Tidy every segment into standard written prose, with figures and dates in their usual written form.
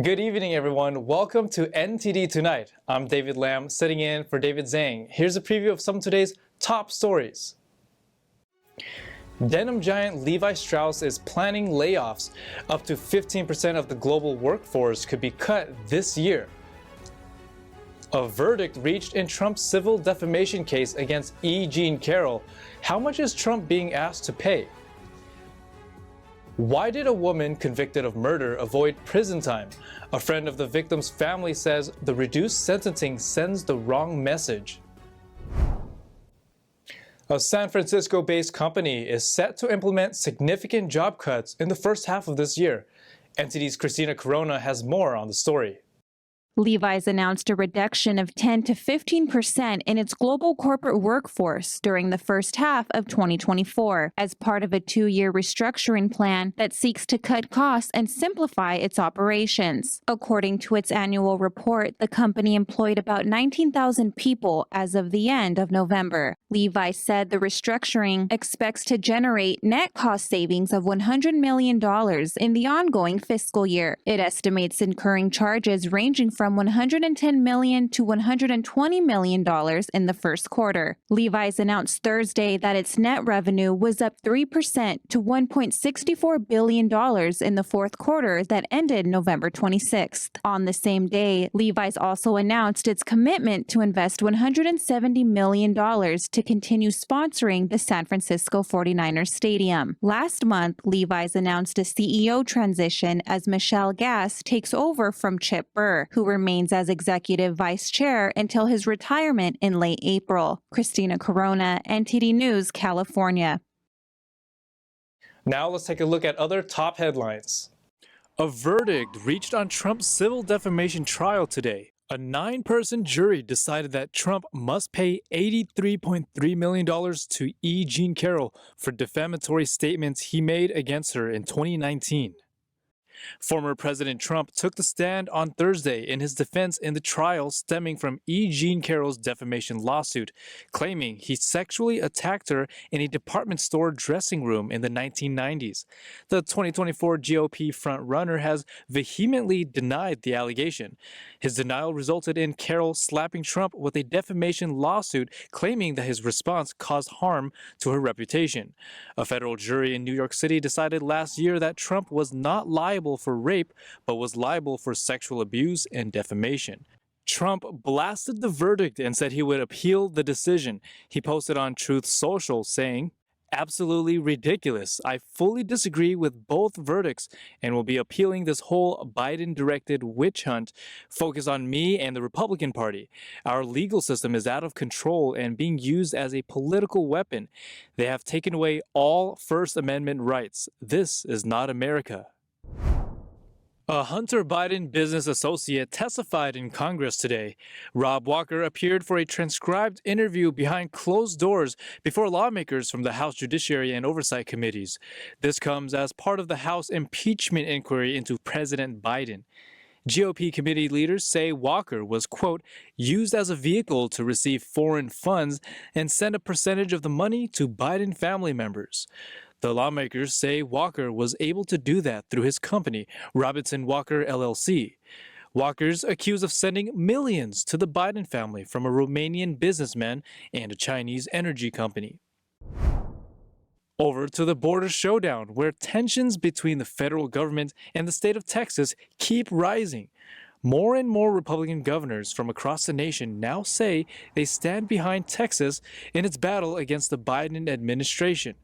Good evening, everyone. Welcome to NTD Tonight. I'm David Lam, sitting in for David Zhang. Here's a preview of some of today's top stories. Denim giant Levi Strauss is planning layoffs. Up to 15% of the global workforce could be cut this year. A verdict reached in Trump's civil defamation case against E. Jean Carroll. How much is Trump being asked to pay? Why did a woman convicted of murder avoid prison time? A friend of the victim's family says the reduced sentencing sends the wrong message. A San Francisco-based company is set to implement significant job cuts in the first half of this year. NTD's Christina Corona has more on the story. Levi's announced a reduction of 10 to 15% in its global corporate workforce during the first half of 2024 as part of a 2-year restructuring plan that seeks to cut costs and simplify its operations. According to its annual report, the company employed about 19,000 people as of the end of November. Levi said the restructuring expects to generate net cost savings of $100 million in the ongoing fiscal year. It estimates incurring charges ranging from $110 million to $120 million in the first quarter. Levi's announced Thursday that its net revenue was up 3% to $1.64 billion in the fourth quarter that ended November 26th. On the same day, Levi's also announced its commitment to invest $170 million to continue sponsoring the San Francisco 49ers Stadium. Last month, Levi's announced a CEO transition as Michelle Gass takes over from Chip Burr, who remains as executive vice chair until his retirement in late April. Christina Corona, NTD News, California. Now let's take a look at other top headlines. A verdict reached on Trump's civil defamation trial today. A 9-person jury decided that Trump must pay $83.3 million to E. Jean Carroll for defamatory statements he made against her in 2019. Former President Trump took the stand on Thursday in his defense in the trial stemming from E. Jean Carroll's defamation lawsuit, claiming he sexually attacked her in a department store dressing room in the 1990s. The 2024 GOP frontrunner has vehemently denied the allegation. His denial resulted in Carroll slapping Trump with a defamation lawsuit, claiming that his response caused harm to her reputation. A federal jury in New York City decided last year that Trump was not liable for rape, but was liable for sexual abuse and defamation. Trump blasted the verdict and said he would appeal the decision. He posted on Truth Social saying, "Absolutely ridiculous. I fully disagree with both verdicts and will be appealing this whole Biden-directed witch hunt focused on me and the Republican Party. Our legal system is out of control and being used as a political weapon. They have taken away all First Amendment rights. This is not America." A Hunter Biden business associate testified in Congress today. Rob Walker appeared for a transcribed interview behind closed doors before lawmakers from the House Judiciary and Oversight Committees. This comes as part of the House impeachment inquiry into President Biden. GOP committee leaders say Walker was, quote, used as a vehicle to receive foreign funds and send a percentage of the money to Biden family members. The lawmakers say Walker was able to do that through his company, Robinson Walker LLC. Walker's accused of sending millions to the Biden family from a Romanian businessman and a Chinese energy company. Over to the border showdown, where tensions between the federal government and the state of Texas keep rising. More and more Republican governors from across the nation now say they stand behind Texas in its battle against the Biden administration.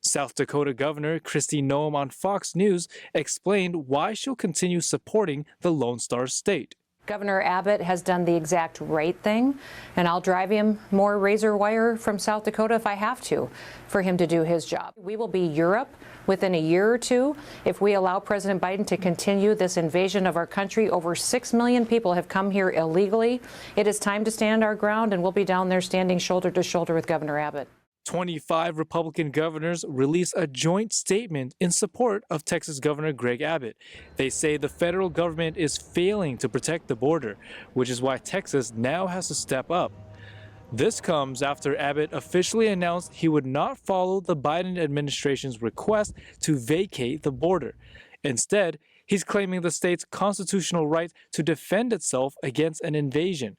South Dakota Governor Kristi Noem on Fox News explained why she'll continue supporting the Lone Star State. Governor Abbott has done the exact right thing, and I'll drive him more razor wire from South Dakota if I have to for him to do his job. We will be Europe within a year or two if we allow President Biden to continue this invasion of our country. Over 6 million people have come here illegally. It is time to stand our ground, and we'll be down there standing shoulder to shoulder with Governor Abbott. 25 Republican governors released a joint statement in support of Texas Governor Greg Abbott. They say the federal government is failing to protect the border, which is why Texas now has to step up. This comes after Abbott officially announced he would not follow the Biden administration's request to vacate the border. Instead, He's claiming the state's constitutional right to defend itself against an invasion.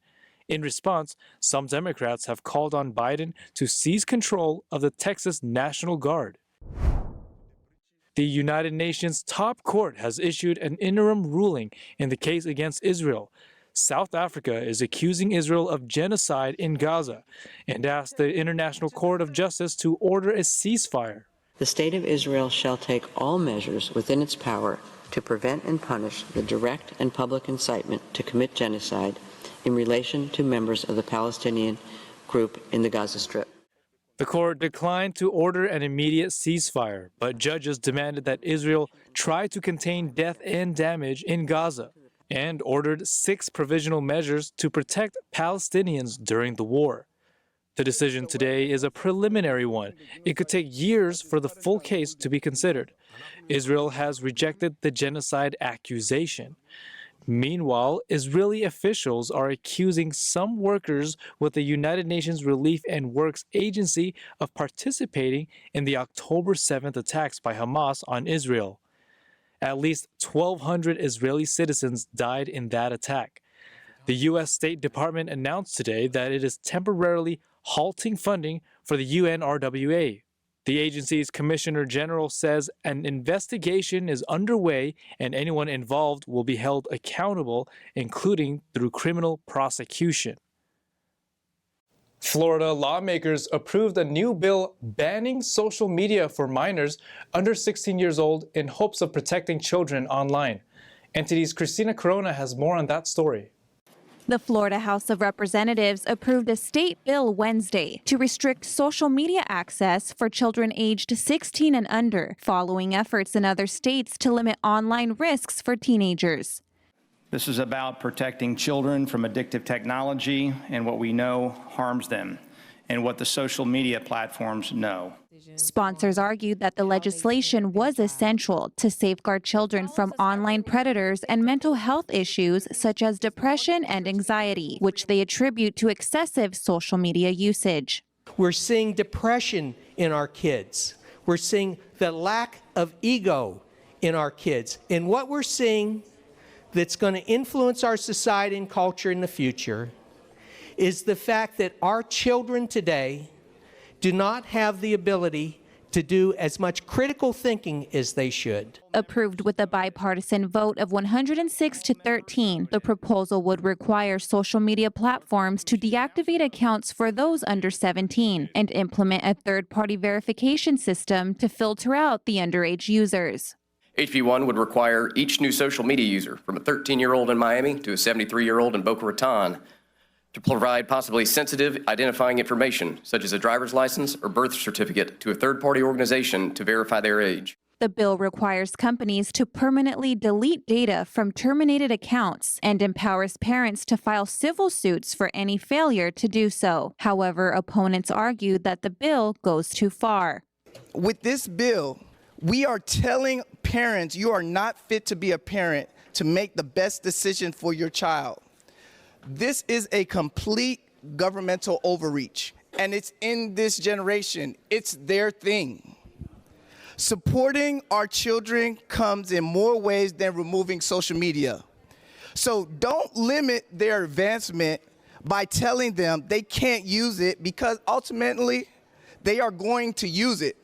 In response, some Democrats have called on Biden to seize control of the Texas National Guard. The United Nations top court has issued an interim ruling in the case against Israel. South Africa is accusing Israel of genocide in Gaza and asked the International Court of Justice to order a ceasefire. The State of Israel shall take all measures within its power to prevent and punish the direct and public incitement to commit genocide in relation to members of the Palestinian group in the Gaza Strip. The court declined to order an immediate ceasefire, but judges demanded that Israel try to contain death and damage in Gaza and ordered 6 provisional measures to protect Palestinians during the war. The decision today is a preliminary one. It could take years for the full case to be considered. Israel has rejected the genocide accusation. Meanwhile, Israeli officials are accusing some workers with the United Nations Relief and Works Agency of participating in the October 7th attacks by Hamas on Israel. At least 1,200 Israeli citizens died in that attack. The U.S. State Department announced today that it is temporarily halting funding for the UNRWA. The agency's Commissioner General says an investigation is underway and anyone involved will be held accountable, including through criminal prosecution. Florida lawmakers approved a new bill banning social media for minors under 16 years old in hopes of protecting children online. NTD's Christina Corona has more on that story. The Florida House of Representatives approved a state bill Wednesday to restrict social media access for children aged 16 and under, following efforts in other states to limit online risks for teenagers. This is about protecting children from addictive technology and what we know harms them, and what the social media platforms know. Sponsors argued that the legislation was essential to safeguard children from online predators and mental health issues such as depression and anxiety, which they attribute to excessive social media usage. We're seeing depression in our kids. We're seeing the lack of ego in our kids. And what we're seeing that's going to influence our society and culture in the future is the fact that our children today do not have the ability to do as much critical thinking as they should. Approved with a bipartisan vote of 106 to 13, the proposal would require social media platforms to deactivate accounts for those under 17 and implement a third-party verification system to filter out the underage users. HB1 would require each new social media user, from a 13-year-old in Miami to a 73-year-old in Boca Raton, to provide possibly sensitive identifying information, such as a driver's license or birth certificate, to a third-party organization to verify their age. The bill requires companies to permanently delete data from terminated accounts and empowers parents to file civil suits for any failure to do so. However, opponents argue that the bill goes too far. With this bill, we are telling parents you are not fit to be a parent to make the best decision for your child. This is a complete governmental overreach, and it's in this generation. It's their thing. Supporting our children comes in more ways than removing social media. So don't limit their advancement by telling them they can't use it, because ultimately they are going to use it.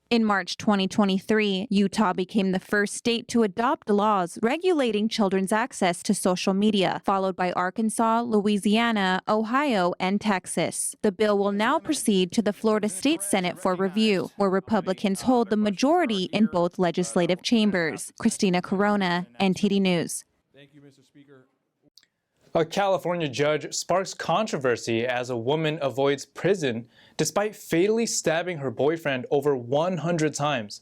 In March 2023, Utah became the first state to adopt laws regulating children's access to social media, followed by Arkansas, Louisiana, Ohio, and Texas. The bill will now proceed to the Florida State Senate for review, where Republicans hold the majority in both legislative chambers. Christina Corona, NTD News. Thank you, Mr. Speaker. A California judge sparks controversy as a woman avoids prison despite fatally stabbing her boyfriend over 100 times.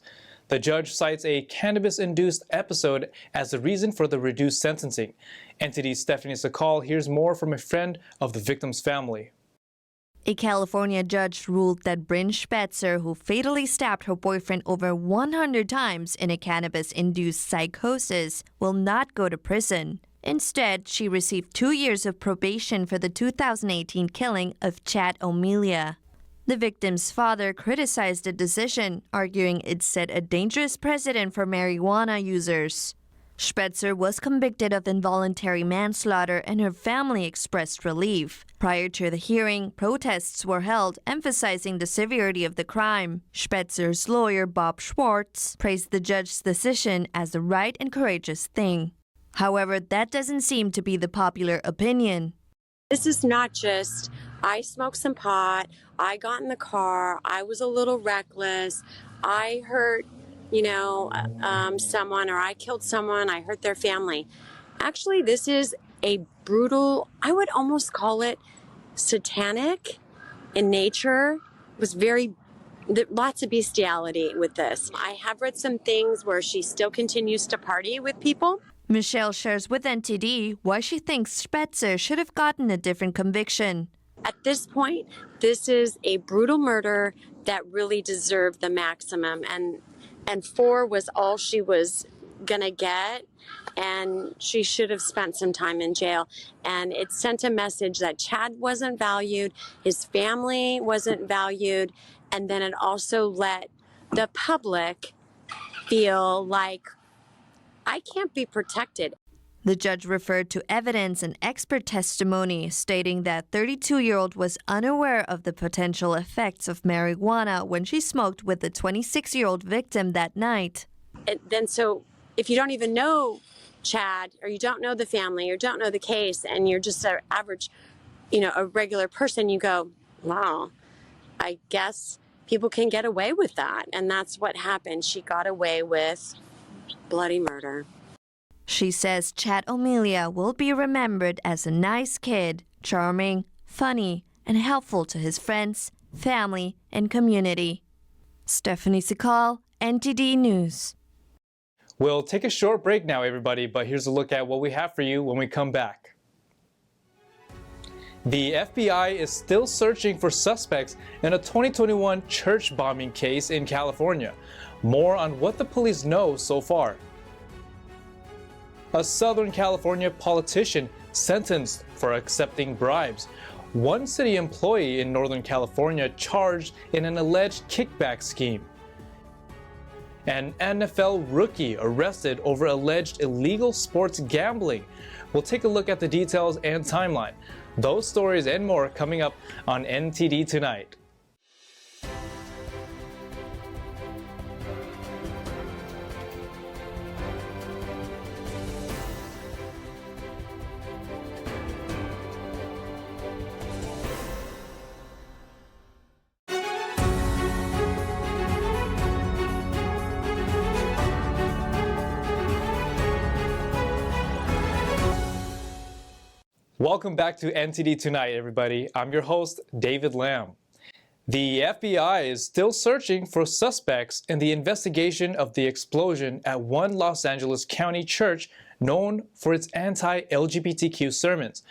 The judge cites a cannabis-induced episode as the reason for the reduced sentencing. NTD's Stephanie Sakal hears more from a friend of the victim's family. A California judge ruled that Bryn Spetzer, who fatally stabbed her boyfriend over 100 times in a cannabis-induced psychosis, will not go to prison. Instead, she received 2 years of probation for the 2018 killing of Chad O'Melia. The victim's father criticized the decision, arguing it set a dangerous precedent for marijuana users. Spetzer was convicted of involuntary manslaughter and her family expressed relief. Prior to the hearing, protests were held emphasizing the severity of the crime. Spetzer's lawyer, Bob Schwartz, praised the judge's decision as the right and courageous thing. However, that doesn't seem to be the popular opinion. This is not just, I smoked some pot, I got in the car, I was a little reckless, I hurt someone, or I killed someone, I hurt their family. Actually, this is a brutal, I would almost call it satanic in nature. It was lots of bestiality with this. I have read some things where she still continues to party with people. Michelle shares with NTD why she thinks Spetzer should have gotten a different conviction. At this point, this is a brutal murder that really deserved the maximum, and 4 was all she was gonna get, and she should have spent some time in jail. And it sent a message that Chad wasn't valued, his family wasn't valued, and then it also let the public feel like I can't be protected. The judge referred to evidence and expert testimony, stating that 32-year-old was unaware of the potential effects of marijuana when she smoked with the 26-year-old victim that night. So if you don't even know Chad, or you don't know the family, or don't know the case, and you're just an average, a regular person, you go, wow, I guess people can get away with that. And that's what happened. She got away with bloody murder. She says Chad O'Melia will be remembered as a nice kid, charming, funny, and helpful to his friends, family, and community. Stephanie Sikal, NTD News. We'll take a short break now, everybody, but here's a look at what we have for you when we come back. The FBI is still searching for suspects in a 2021 church bombing case in California. More on what the police know so far. A Southern California politician sentenced for accepting bribes. One city employee in Northern California charged in an alleged kickback scheme. An NFL rookie arrested over alleged illegal sports gambling. We'll take a look at the details and timeline. Those stories and more coming up on NTD Tonight. Welcome back to NTD Tonight, everybody. I'm your host, David Lamb. The FBI is still searching for suspects in the investigation of the explosion at one Los Angeles County church known for its anti-LGBTQ sermons.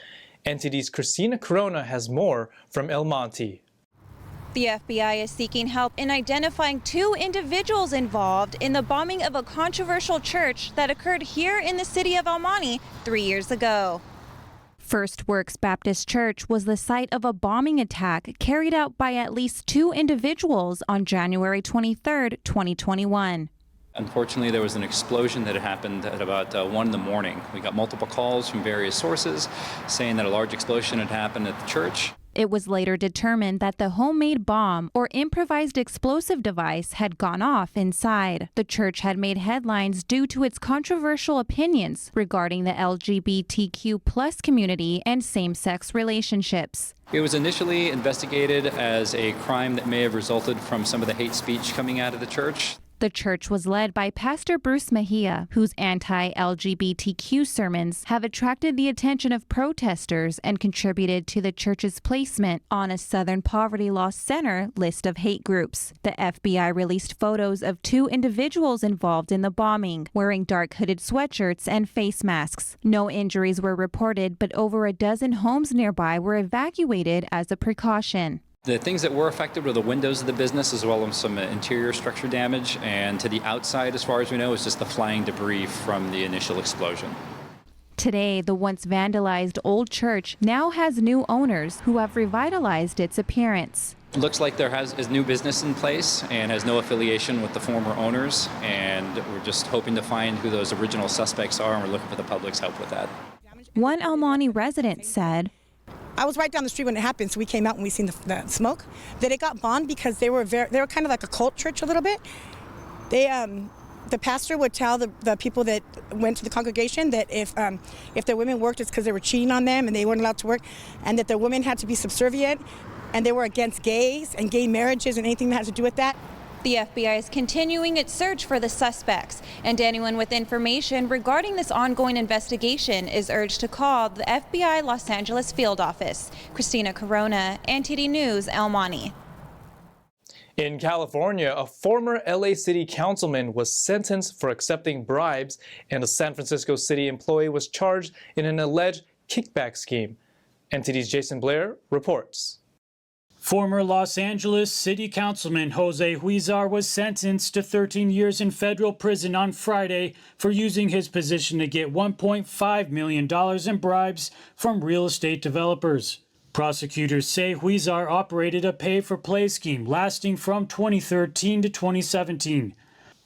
NTD's Christina Corona has more from El Monte. The FBI is seeking help in identifying 2 individuals involved in the bombing of a controversial church that occurred here in the city of El Monte 3 years ago. First Works Baptist Church was the site of a bombing attack carried out by at least 2 individuals on January 23, 2021. Unfortunately, there was an explosion that had happened at about 1 in the morning. We got multiple calls from various sources saying that a large explosion had happened at the church. It was later determined that the homemade bomb or improvised explosive device had gone off inside. The church had made headlines due to its controversial opinions regarding the LGBTQ+ community and same-sex relationships. It was initially investigated as a crime that may have resulted from some of the hate speech coming out of the church. The church was led by Pastor Bruce Mejia, whose anti-LGBTQ sermons have attracted the attention of protesters and contributed to the church's placement on a Southern Poverty Law Center list of hate groups. The FBI released photos of 2 individuals involved in the bombing, wearing dark hooded sweatshirts and face masks. No injuries were reported, but over a dozen homes nearby were evacuated as a precaution. The things that were affected were the windows of the business as well as some interior structure damage, and to the outside, as far as we know, is just the flying debris from the initial explosion. Today, the once vandalized old church now has new owners who have revitalized its appearance. Looks like there is new business in place and has no affiliation with the former owners, and we're just hoping to find who those original suspects are, and we're looking for the public's help with that. One El Monte resident said, I was right down the street when it happened, so we came out and we seen the smoke. That it got bombed because they were kind of like a cult church a little bit. The pastor would tell the people that went to the congregation that if their women worked, it's because they were cheating on them and they weren't allowed to work, and that their women had to be subservient, and they were against gays and gay marriages and anything that had to do with that. The FBI is continuing its search for the suspects, and anyone with information regarding this ongoing investigation is urged to call the FBI Los Angeles field office. Christina Corona, NTD News, El Monte. In California, a former LA City councilman was sentenced for accepting bribes, and a San Francisco City employee was charged in an alleged kickback scheme. NTD's Jason Blair reports. Former Los Angeles City Councilman Jose Huizar was sentenced to 13 years in federal prison on Friday for using his position to get $1.5 million in bribes from real estate developers. Prosecutors say Huizar operated a pay-for-play scheme lasting from 2013 to 2017.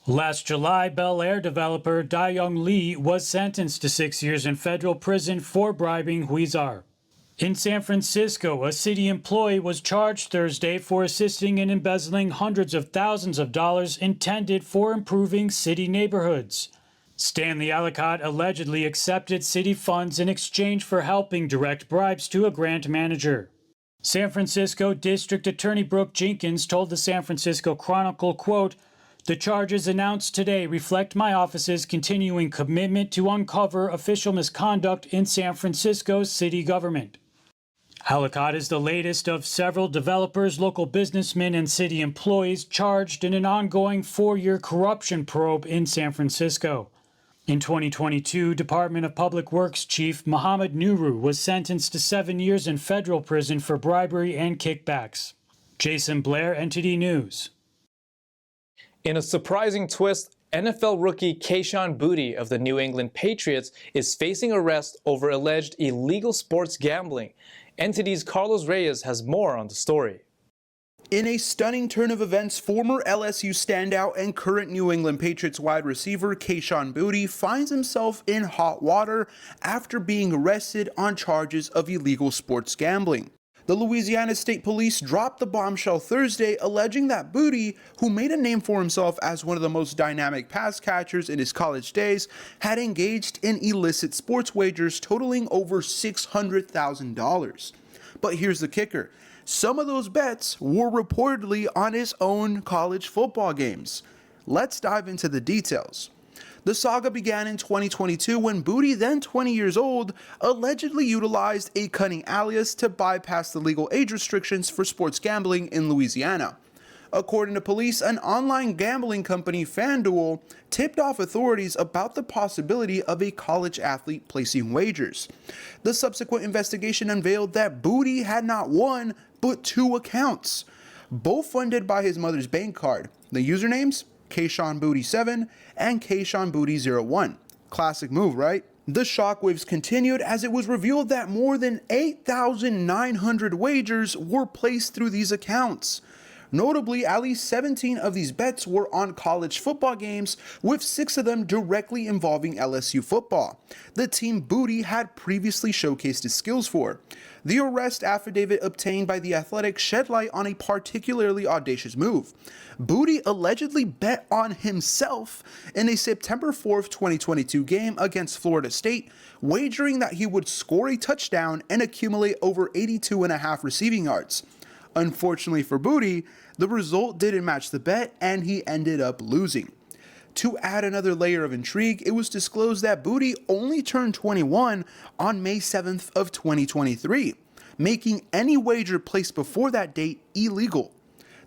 Last July, Bel Air developer Dayoung Lee was sentenced to 6 years in federal prison for bribing Huizar. In San Francisco, a city employee was charged Thursday for assisting in embezzling hundreds of thousands of dollars intended for improving city neighborhoods. Stanley Ellicott allegedly accepted city funds in exchange for helping direct bribes to a grant manager. San Francisco District Attorney Brooke Jenkins told the San Francisco Chronicle, quote, "The charges announced today reflect my office's continuing commitment to uncover official misconduct in San Francisco's city government." Ellicott is the latest of several developers, local businessmen, and city employees charged in an ongoing 4-year corruption probe in San Francisco. In 2022, Department of Public Works Chief Mohammed Nuru was sentenced to 7 years in federal prison for bribery and kickbacks. Jason Blair, NTD News. In a surprising twist, NFL rookie Kayshon Boutte of the New England Patriots is facing arrest over alleged illegal sports gambling. NTD's Carlos Reyes has more on the story. In a stunning turn of events, former LSU standout and current New England Patriots wide receiver Kayshon Boutte finds himself in hot water after being arrested on charges of illegal sports gambling. The Louisiana State Police dropped the bombshell Thursday, alleging that Boutte, who made a name for himself as one of the most dynamic pass catchers in his college days, had engaged in illicit sports wagers totaling over $600,000. But here's the kicker. Some of those bets were reportedly on his own college football games. Let's dive into the details. The saga began in 2022 when Boutte, then 20 years old, allegedly utilized a cunning alias to bypass the legal age restrictions for sports gambling in Louisiana. According to police, an online gambling company, FanDuel, tipped off authorities about the possibility of a college athlete placing wagers. The subsequent investigation unveiled that Boutte had not one, but 2 accounts, both funded by his mother's bank card. The usernames? Kayshon Boutte 7 and Kayshon Boutte 01. Classic move, right? The shockwaves continued as it was revealed that more than 8,900 wagers were placed through these accounts. Notably, at least 17 of these bets were on college football games, with 6 of them directly involving LSU football, the team Boutte had previously showcased his skills for. The arrest affidavit obtained by The Athletic shed light on a particularly audacious move. Boutte allegedly bet on himself in a September 4th, 2022 game against Florida State, wagering that he would score a touchdown and accumulate over 82.5 receiving yards. Unfortunately for Boutte, the result didn't match the bet and he ended up losing. To add another layer of intrigue, it was disclosed that Boutte only turned 21 on May 7th of 2023, making any wager placed before that date illegal.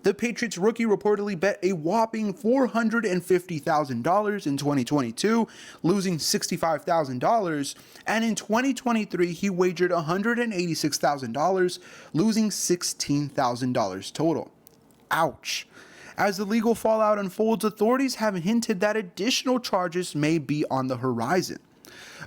The Patriots rookie reportedly bet a whopping $450,000 in 2022, losing $65,000, and in 2023 he wagered $186,000, losing $16,000 total. Ouch. As the legal fallout unfolds, authorities have hinted that additional charges may be on the horizon.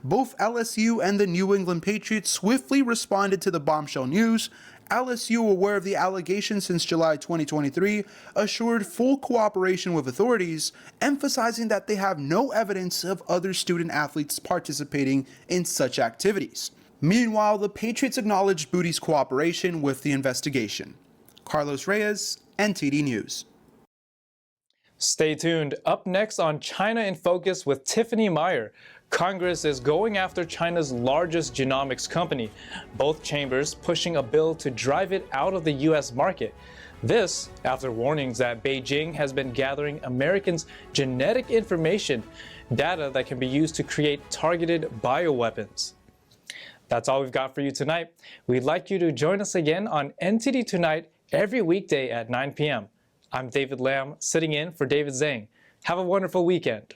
Both LSU and the New England Patriots swiftly responded to the bombshell news. LSU, aware of the allegations since July 2023, assured full cooperation with authorities, emphasizing that they have no evidence of other student-athletes participating in such activities. Meanwhile, the Patriots acknowledged Boutte's cooperation with the investigation. Carlos Reyes, NTD News. Stay tuned. Up next on China in Focus with Tiffany Meyer. Congress is going after China's largest genomics company, both chambers pushing a bill to drive it out of the U.S. market. This after warnings that Beijing has been gathering Americans' genetic information, data that can be used to create targeted bioweapons. That's all we've got for you tonight. We'd like you to join us again on NTD Tonight every weekday at 9 p.m. I'm David Lamb, sitting in for David Zhang. Have a wonderful weekend.